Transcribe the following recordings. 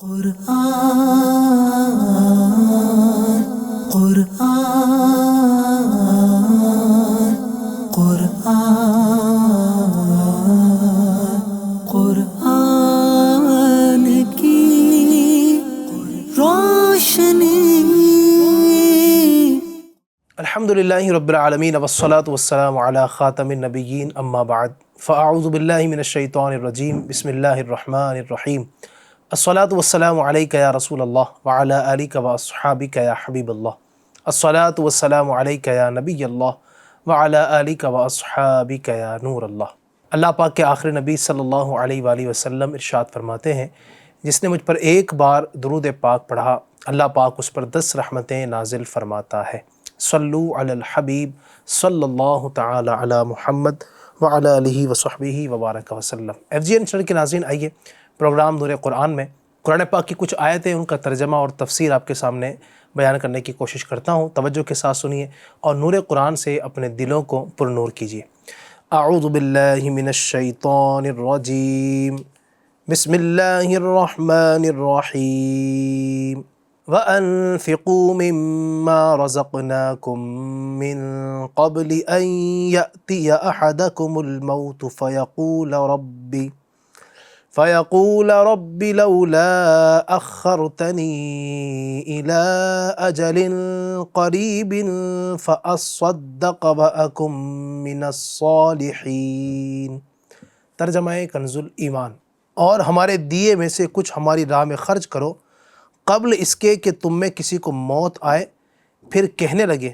قرآن قرآن قرآن قرآن کی روشنی۔ الحمدللہ رب العالمین والصلاة والسلام علی خاتم النبیین اما بعد فاعوذ باللہ من الشیطان الرجیم بسم اللہ الرحمن الرحیم الصلاة والسلام علیک یا رسول اللہ وعلی آلک واصحابک یا حبیب اللہ الصلاة والسلام علیک یا نبی اللہ وعلی آلک واصحابک یا نور اللہ۔ اللہ پاک کے آخری نبی صلی اللہ علیہ وآلہ وسلم ارشاد فرماتے ہیں، جس نے مجھ پر ایک بار درود پاک پڑھا اللہ پاک اس پر 10 رحمتیں نازل فرماتا ہے۔ صلو علی الحبیب صلی اللہ تعالی علی محمد وعلی آلہ وصحبہ وبارک وسلم۔ FGN چینل کے ناظرین، آئیے پروگرام نور قرآن میں قرآن پاک کی کچھ آیتیں، ان کا ترجمہ اور تفسیر آپ کے سامنے بیان کرنے کی کوشش کرتا ہوں۔ توجہ کے ساتھ سنیے اور نور قرآن سے اپنے دلوں کو پر نور کیجیے۔ اعوذ باللہ من الشیطان الرجیم، بسم اللہ الرحمن الرحیم۔ وَأَنفِقُوا مِمَّا رَزَقْنَاكُم مِّن قَبْلِ أَن يَأْتِيَ أَحَدَكُمُ الْمَوْتُ فَيَقُولَ رَبِّ لَوْلَا أَخَّرْتَنِي إِلَىٰ أَجَلٍ قَرِيبٍ فَأَصَّدَّقَ وَأَكُن مِّنَ الصَّالِحِينَ۔ ترجمہ کنز الایمان۔ اور ہمارے دیے میں سے کچھ ہماری راہ میں خرچ کرو قبل اس کے کہ تم میں کسی کو موت آئے، پھر کہنے لگے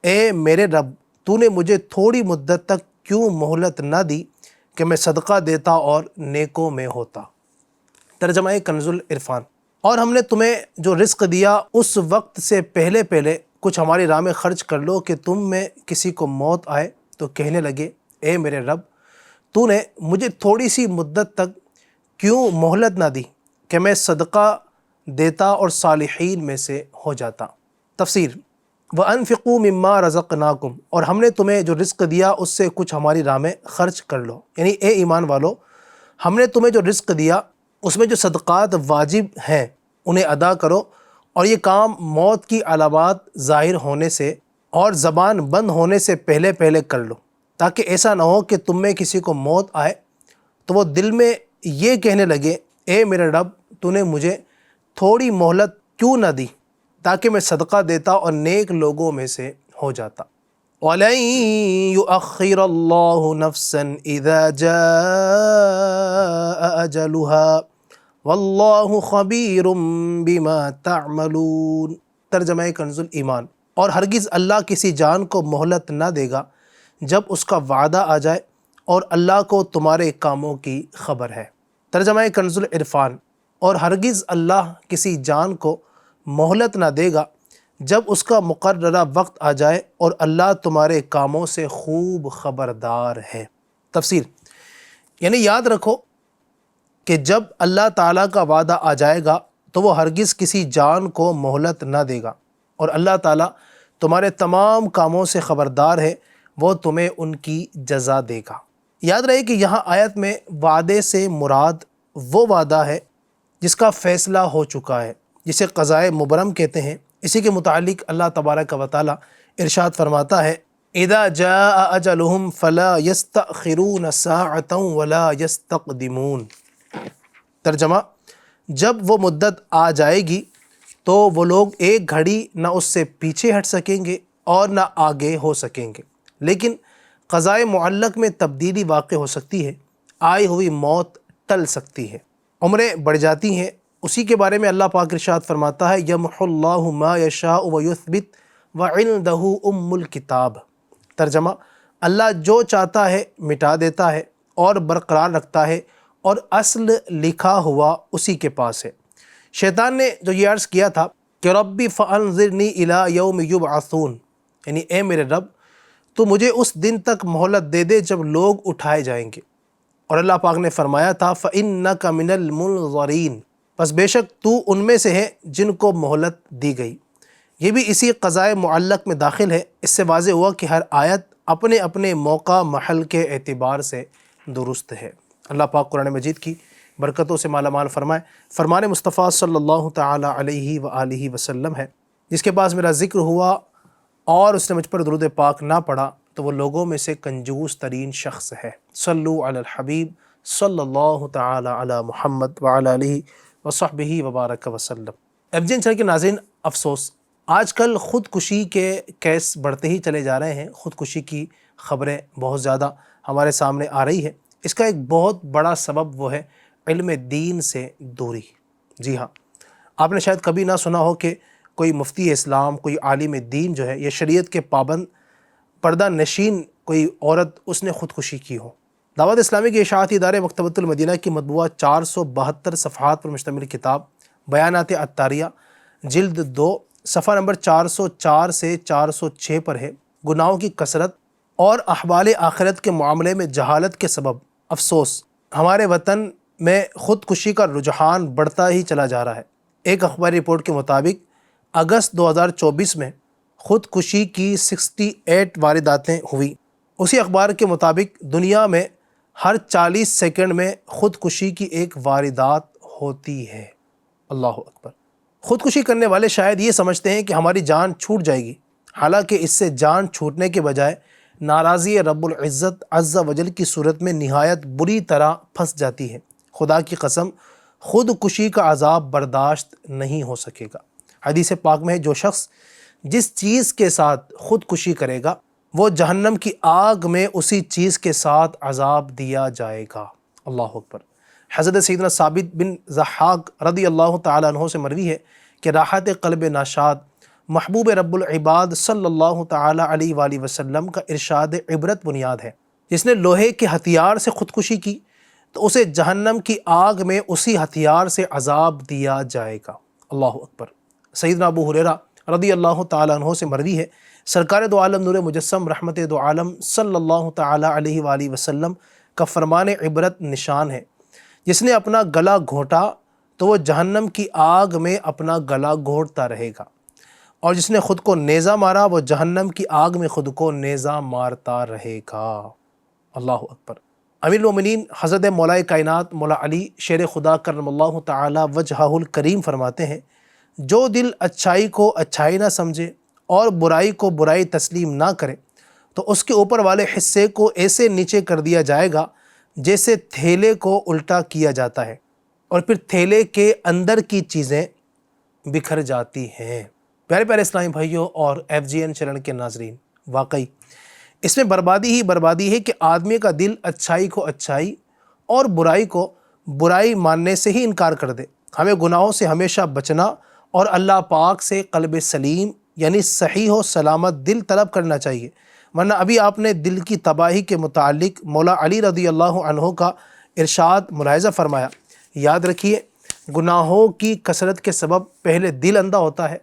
اے میرے رب، تو نے مجھے تھوڑی مدت تک کیوں مہلت نہ دی کہ میں صدقہ دیتا اور نیکوں میں ہوتا۔ ترجمہ کنز العرفان۔ اور ہم نے تمہیں جو رزق دیا اس وقت سے پہلے کچھ ہماری راہ میں خرچ کر لو کہ تم میں کسی کو موت آئے تو کہنے لگے اے میرے رب، تو نے مجھے تھوڑی سی مدت تک کیوں مہلت نہ دی کہ میں صدقہ دیتا اور صالحین میں سے ہو جاتا۔ تفسیر: وَأَنفِقُوا مِمَّا رَزَقْنَاكُمْ، اور ہم نے تمہیں جو رزق دیا اس سے کچھ ہماری راہ میں خرچ کر لو، یعنی اے ایمان والو، ہم نے تمہیں جو رزق دیا اس میں جو صدقات واجب ہیں انہیں ادا کرو، اور یہ کام موت کی علامات ظاہر ہونے سے اور زبان بند ہونے سے پہلے کر لو، تاکہ ایسا نہ ہو کہ تم میں کسی کو موت آئے تو وہ دل میں یہ کہنے لگے اے میرے رب، تو نے مجھے تھوڑی مہلت کیوں نہ دی تاکہ میں صدقہ دیتا اور نیک لوگوں میں سے ہو جاتا۔ وَلَن يُؤَخِّرَ اللَّهُ نَفْسًا إِذَا جَاءَ أَجَلُهَا وَاللَّهُ خَبِيرٌ بِمَا تَعْمَلُونَ۔ ترجمہ کنز الایمان۔ اور ہرگز اللہ کسی جان کو مہلت نہ دے گا جب اس کا وعدہ آ جائے، اور اللہ کو تمہارے کاموں کی خبر ہے۔ ترجمہ کنز العرفان۔ اور ہرگز اللہ کسی جان کو مہلت نہ دے گا جب اس کا مقررہ وقت آ جائے، اور اللہ تمہارے کاموں سے خوب خبردار ہے۔ تفسیر: یعنی یاد رکھو کہ جب اللہ تعالیٰ کا وعدہ آ جائے گا تو وہ ہرگز کسی جان کو مہلت نہ دے گا، اور اللہ تعالیٰ تمہارے تمام کاموں سے خبردار ہے، وہ تمہیں ان کی جزا دے گا۔ یاد رہے کہ یہاں آیت میں وعدے سے مراد وہ وعدہ ہے جس کا فیصلہ ہو چکا ہے، جسے قضائے مبرم کہتے ہیں۔ اسی کے متعلق اللہ تبارک و تعالی ارشاد فرماتا ہے اذا جاء اجلهم فلا يستأخرون ساعة ولا يستقدمون۔ ترجمہ: جب وہ مدت آ جائے گی تو وہ لوگ ایک گھڑی نہ اس سے پیچھے ہٹ سکیں گے اور نہ آگے ہو سکیں گے، لیکن قضائے معلق میں تبدیلی واقع ہو سکتی ہے، آئی ہوئی موت ٹل سکتی ہے، عمریں بڑھ جاتی ہیں۔ اسی کے بارے میں اللہ پاک ارشاد فرماتا ہے یمحو اللہ ما یشاء ویثبت وعندہ ام الکتاب۔ ترجمہ: اللہ جو چاہتا ہے مٹا دیتا ہے اور برقرار رکھتا ہے، اور اصل لکھا ہوا اسی کے پاس ہے۔ شیطان نے جو یہ عرض کیا تھا کہ ربی فانظرنی الی یوم یبعثون، یعنی اے میرے رب، تو مجھے اس دن تک مہلت دے دے جب لوگ اٹھائے جائیں گے، اور اللہ پاک نے فرمایا تھا فَإِنَّكَ مِنَ الْمُنظَرِينَ، پس بے شک تو ان میں سے ہے جن کو مہلت دی گئی۔ یہ بھی اسی قضائے معلق میں داخل ہے۔ اس سے واضح ہوا کہ ہر آیت اپنے اپنے موقع محل کے اعتبار سے درست ہے۔ اللہ پاک قرآن مجید کی برکتوں سے مالا مال فرمائے۔ فرمان مصطفیٰ صلی اللہ تعالیٰ علیہ وآلہ وسلم ہے، جس کے پاس میرا ذکر ہوا اور اس نے مجھ پر درود پاک نہ پڑھا تو وہ لوگوں میں سے کنجوس ترین شخص ہے۔ صلو علی الحبیب صلی اللہ تعالیٰ علی محمد وعلی آلہ وصحبہ وبارک وسلم۔ FGN چینل کے ناظرین، افسوس آج کل خودکشی کے کیس بڑھتے ہی چلے جا رہے ہیں، خودکشی کی خبریں بہت زیادہ ہمارے سامنے آ رہی ہے۔ اس کا ایک بہت بڑا سبب وہ ہے علم دین سے دوری۔ جی ہاں، آپ نے شاید کبھی نہ سنا ہو کہ کوئی مفتی اسلام، کوئی عالم دین جو ہے یا شریعت کے پابند پردہ نشین کوئی عورت اس نے خودکشی کی ہو۔ دعوت اسلامی کے اشاعتی ادارے مکتبۃ المدینہ کی مطبوعہ 472 صفحات پر مشتمل کتاب بیانات عطاریہ جلد 2 صفحہ نمبر 404 سے 406 پر ہے، گناہوں کی کثرت اور احوال آخرت کے معاملے میں جہالت کے سبب افسوس ہمارے وطن میں خودکشی کا رجحان بڑھتا ہی چلا جا رہا ہے۔ ایک اخباری رپورٹ کے مطابق اگست 2024 میں خودکشی کی 68 وارداتیں ہوئی۔ اسی اخبار کے مطابق دنیا میں ہر 40 سیکنڈ میں خودکشی کی ایک واردات ہوتی ہے۔ اللہ اکبر۔ خودکشی کرنے والے شاید یہ سمجھتے ہیں کہ ہماری جان چھوٹ جائے گی، حالانکہ اس سے جان چھوٹنے کے بجائے ناراضی رب العزت عز و جل کی صورت میں نہایت بری طرح پھنس جاتی ہے۔ خدا کی قسم، خودکشی کا عذاب برداشت نہیں ہو سکے گا۔ حدیث پاک میں ہے، جو شخص جس چیز کے ساتھ خودکشی کرے گا وہ جہنم کی آگ میں اسی چیز کے ساتھ عذاب دیا جائے گا۔ اللہ اکبر۔ حضرت سیدنا ثابت بن ضحاک رضی اللہ تعالیٰ عنہ سے مروی ہے کہ راحت قلب ناشاد محبوب رب العباد صلی اللہ تعالیٰ علیہ وآلہ وسلم کا ارشاد عبرت بنیاد ہے، جس نے لوہے کے ہتھیار سے خودکشی کی تو اسے جہنم کی آگ میں اسی ہتھیار سے عذاب دیا جائے گا۔ اللہ اکبر۔ سیدنا ابو ہریرہ رضی اللہ تعالیٰ عنہ سے مروی ہے، سرکار دو عالم نور مجسم رحمت دو عالم صلی اللہ تعالیٰ علیہ وآلہ وسلم کا فرمان عبرت نشان ہے، جس نے اپنا گلا گھونٹا تو وہ جہنم کی آگ میں اپنا گلا گھونٹتا رہے گا، اور جس نے خود کو نیزہ مارا وہ جہنم کی آگ میں خود کو نیزہ مارتا رہے گا۔ اللہ اکبر۔ امیر المومنین حضرت مولا کائنات مولا علی شیر خدا کرم اللہ تعالی وجہہ الکریم فرماتے ہیں، جو دل اچھائی کو اچھائی نہ سمجھے اور برائی کو برائی تسلیم نہ کرے تو اس کے اوپر والے حصے کو ایسے نیچے کر دیا جائے گا جیسے تھیلے کو الٹا کیا جاتا ہے، اور پھر تھیلے کے اندر کی چیزیں بکھر جاتی ہیں۔ پیارے پیارے اسلامی بھائیوں اور FGN چینل کے ناظرین، واقعی اس میں بربادی ہی بربادی ہے کہ آدمی کا دل اچھائی کو اچھائی اور برائی کو برائی ماننے سے ہی انکار کر دے۔ ہمیں گناہوں سے ہمیشہ بچنا اور اللہ پاک سے قلب سلیم یعنی صحیح و سلامت دل طلب کرنا چاہیے، ورنہ ابھی آپ نے دل کی تباہی کے متعلق مولا علی رضی اللہ عنہ کا ارشاد ملاحظہ فرمایا۔ یاد رکھیے، گناہوں کی کثرت کے سبب پہلے دل اندھا ہوتا ہے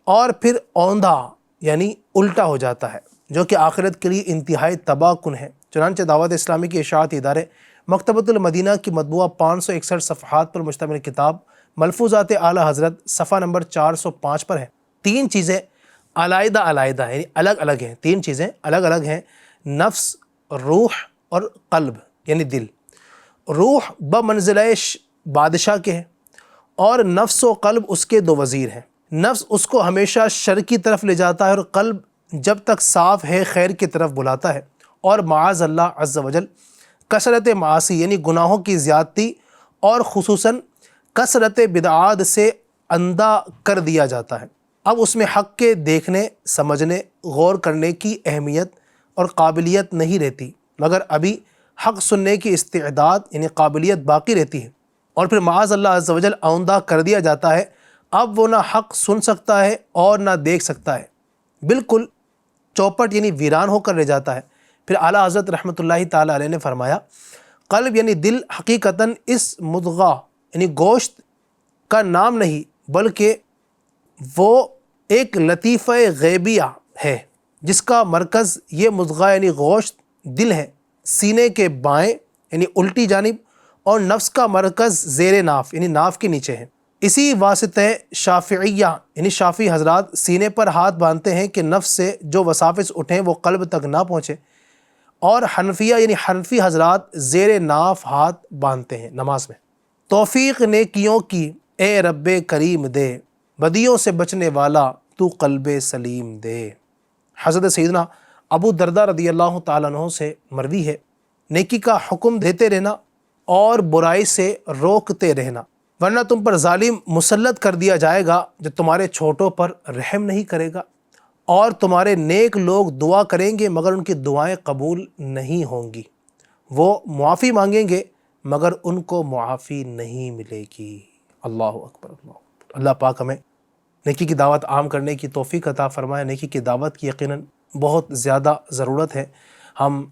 اور پھر اوندھا یعنی الٹا ہو جاتا ہے، جو کہ آخرت کے لیے انتہائی تباہ کن ہے۔ چنانچہ دعوت اسلامی کے اشاعتی ادارے مکتبۃ المدینہ کی مطبوعہ 561 صفحات پر مشتمل کتاب ملفوظات اعلیٰ حضرت صفحہ نمبر 405 پر ہے۔ 3 چیزیں علیحدہ علیحدہ یعنی الگ الگ ہیں، 3 چیزیں الگ الگ ہیں، نفس، روح اور قلب یعنی دل۔ روح بمنزلہ بادشاہ کے ہے اور نفس و قلب اس کے 2 وزیر ہیں۔ نفس اس کو ہمیشہ شر کی طرف لے جاتا ہے اور قلب جب تک صاف ہے خیر کی طرف بلاتا ہے، اور معاذ اللہ عز و جل کثرت معاصی یعنی گناہوں کی زیادتی اور خصوصاً کثرت بدعات سے اندھا کر دیا جاتا ہے۔ اب اس میں حق کے دیکھنے، سمجھنے، غور کرنے کی اہمیت اور قابلیت نہیں رہتی، مگر ابھی حق سننے کی استعداد یعنی قابلیت باقی رہتی ہے، اور پھر معاذ اللہ عز و جل اوندا کر دیا جاتا ہے۔ اب وہ نہ حق سن سکتا ہے اور نہ دیکھ سکتا ہے، بالکل چوپٹ یعنی ویران ہو کر رہ جاتا ہے۔ پھر اعلیٰ حضرت رحمۃ اللہ تعالیٰ علیہ نے فرمایا، قلب یعنی دل حقیقتاً اس مضغہ یعنی گوشت کا نام نہیں، بلکہ وہ ایک لطیفہ غیبیہ ہے جس کا مرکز یہ مضغہ یعنی گوشت دل ہے، سینے کے بائیں یعنی الٹی جانب، اور نفس کا مرکز زیر ناف یعنی ناف کے نیچے ہے۔ اسی واسطے شافعیہ یعنی شافعی حضرات سینے پر ہاتھ باندھتے ہیں کہ نفس سے جو وساوس اٹھیں وہ قلب تک نہ پہنچے، اور حنفیہ یعنی حنفی حضرات زیر ناف ہاتھ باندھتے ہیں نماز میں۔ توفیق نیکیوں کی اے رب کریم دے، بدیوں سے بچنے والا تو قلب سلیم دے۔ حضرت سیدنا ابو دردہ رضی اللہ تعالیٰ عنہ سے مروی ہے، نیکی کا حکم دیتے رہنا اور برائی سے روکتے رہنا، ورنہ تم پر ظالم مسلط کر دیا جائے گا جو تمہارے چھوٹوں پر رحم نہیں کرے گا، اور تمہارے نیک لوگ دعا کریں گے مگر ان کی دعائیں قبول نہیں ہوں گی، وہ معافی مانگیں گے مگر ان کو معافی نہیں ملے گی۔ اللہ اکبر، اللہ اکبر۔ اللہ پاک ہمیں نیکی کی دعوت عام کرنے کی توفیق عطا فرمائے۔ نیکی کی دعوت کی یقیناً بہت زیادہ ضرورت ہے۔ ہم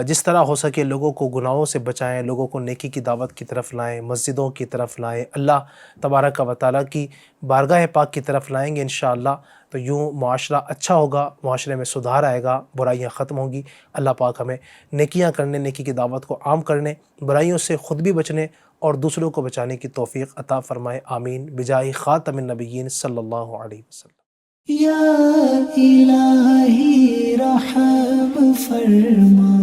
جس طرح ہو سکے لوگوں کو گناہوں سے بچائیں، لوگوں کو نیکی کی دعوت کی طرف لائیں، مسجدوں کی طرف لائیں، اللہ تبارک و تعالیٰ کی بارگاہ پاک کی طرف لائیں گے انشاءاللہ تو یوں معاشرہ اچھا ہوگا، معاشرے میں سدھار آئے گا، برائیاں ختم ہوں گی۔ اللہ پاک ہمیں نیکیاں کرنے، نیکی کی دعوت کو عام کرنے، برائیوں سے خود بھی بچنے اور دوسروں کو بچانے کی توفیق عطا فرمائے، آمین، بجاہ خاتم النبیین صلی اللہ علیہ وسلم۔ یا الہی رحم فرما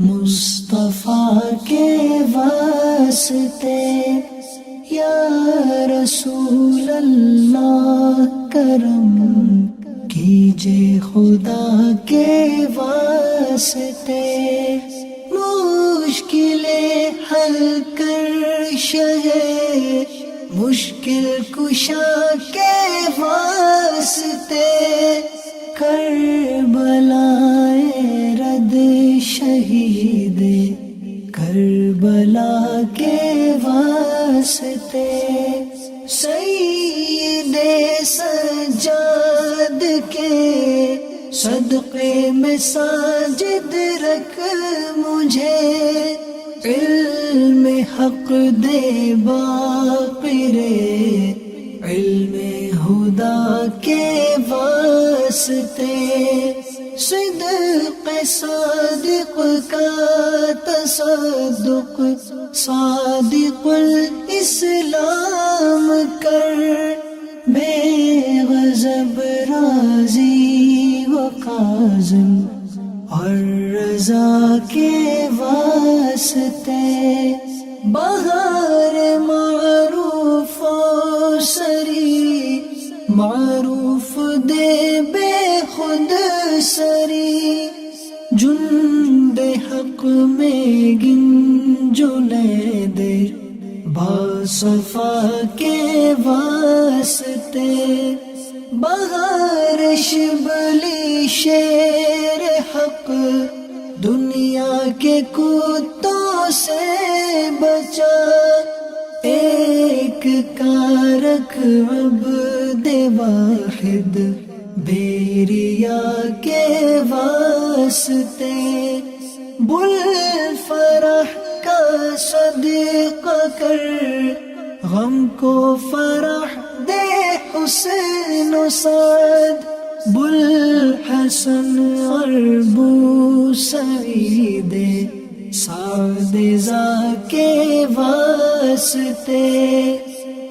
مصطفیٰ کے واسطے، یا رسول اللہ کرم کیجے خدا کے واسطے، مشکلیں حل کر شہے مشکل کشا کے واسطے، کربلائے رد شہید کربلا کے واسطے، سید سجاد کے صدقے میں ساجد رکھ مجھے، علم حق دے باقر علم خدا کے واسطے، صدق صادق کا تصدق صادق الاسلام کر، بے غضب راضی و کاظم اور رضا کے واسطے، بہار معروف و سری معروف دے بے خود سری، جند حق میں گنجلے دے باصفا کے واسطے، بہار شبلی شیر حق دنیا کے کتوں سے بچا، ایک کارک عبد واحد بیریا کے واسطے، بل فرح کا صدقہ کر غم کو فرح دے حسن و سعد، بل حسن اور بو سعید سعد زا کے واسطے،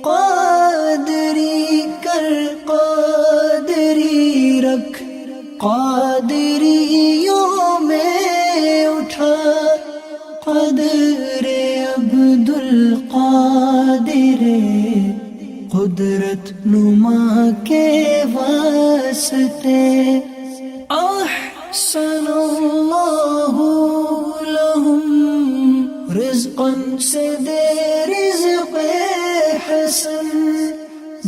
قادری کر قادری رکھ قادریوں میں اٹھا، قدر عبد القادر قدرت نما کے واسطے، احسن اللہ لہم رزقا سے دے رزق حسن،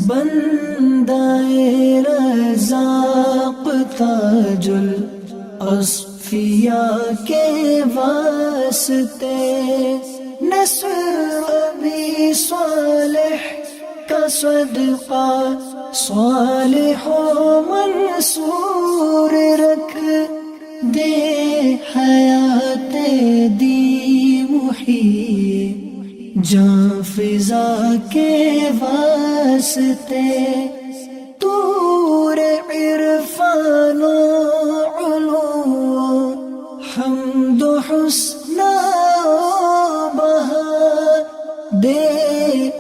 بندائے رزاق تاج الاصفیاء کے واسطے، نصر ابی صالح کا صدقہ صالح و منصور رکھ، دے حیات دی محیی جاں فضا کے واسطے، طور عرفان و علو حمد و حسن و بہا، دے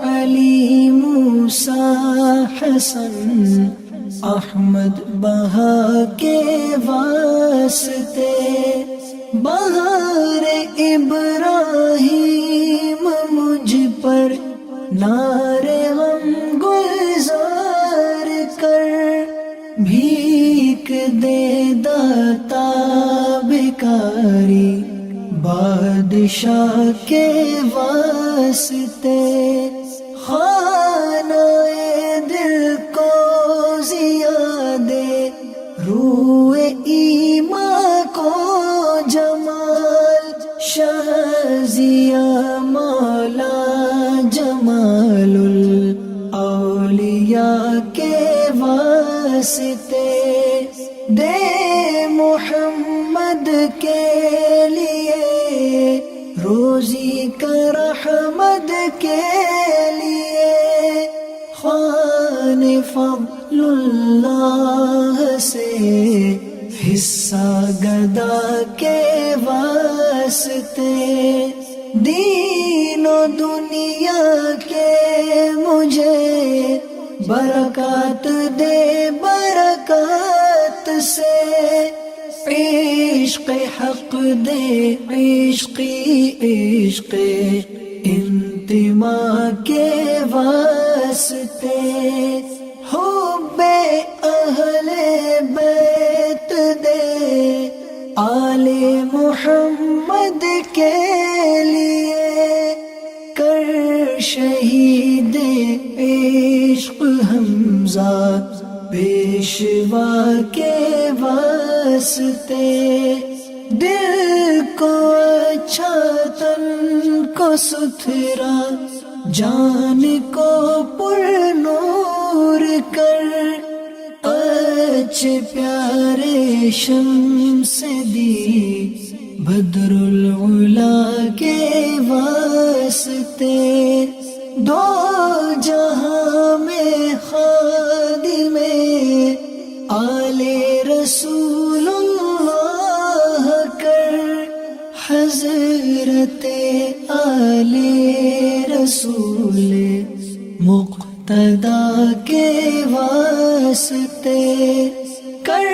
علی موسیٰ حسن احمد بہا کے واسطے، بہار ابراہیم مجھ پر نعرے غم گلزار کر، بھیک دے داتا بیکاری بادشاہ کے واسطے، خانہ دل کو ضیا دے، روح ایمان کو جمال، شہزیا مولا جمال الاولیاء کے واسطے، دے محمد کے لیے روزی کا رحمت کے لیے، خوان فضل اللہ سے حصہ گدا کے واسطے، دین و دنیا کے مجھے برکات دے برکات سے، عشق حق دے عشقی عشق انتماء کے واسطے، حب اہل بیت دے آل محمد کے لیے، کر شہید عشق حمزہ پیشوا کے واسطے، دل کو اچھا تن کو ستھرا جان کو پر نور کر، اچھے پیارے شمس دی بدر العلا کے واسطے، دو جہاں میں خادم آل رسول اللہ کر، حضرت آل رسول مقتدی کے واسطے، کر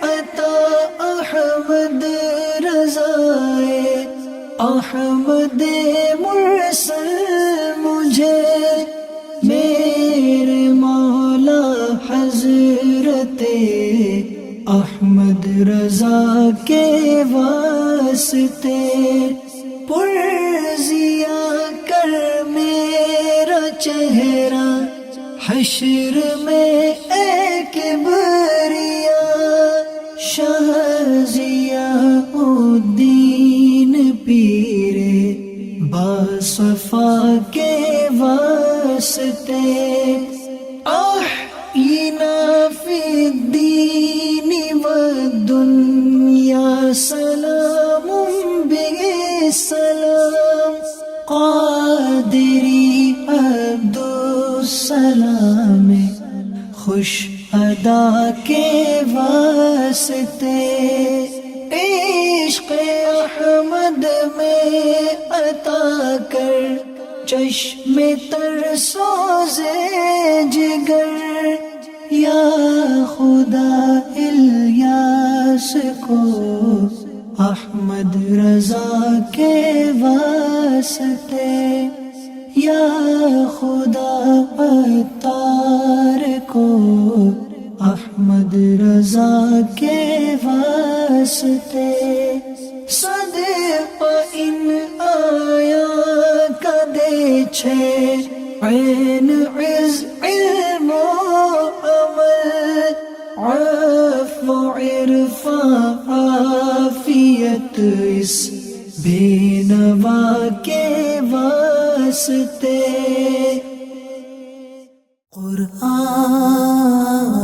عطا احمد رضائے احمد مرسل مجھے، میرے مولا حضرت احمد رضا کے واسطے، پرزیا کر میرا چہرہ حشر میں اے کبریا، شہزیا الدین پیرے باصفا کے واسطے، احینا فی الدین والدنیا سلام بسلام، قادری عبدالسلام خوش ادا کے واسطے، عشق احمد میں عطا کر چشم تر سوزے جگر، یا خدا الیاس کو احمد رضا کے واسطے، یا خدا عطار کو احمد رضا کے واسطے، صدق ان آیا کا دے چھے عین عز علم و عمل، عفو عرفان عافیت اس بے نوا کے واسطے، قرآن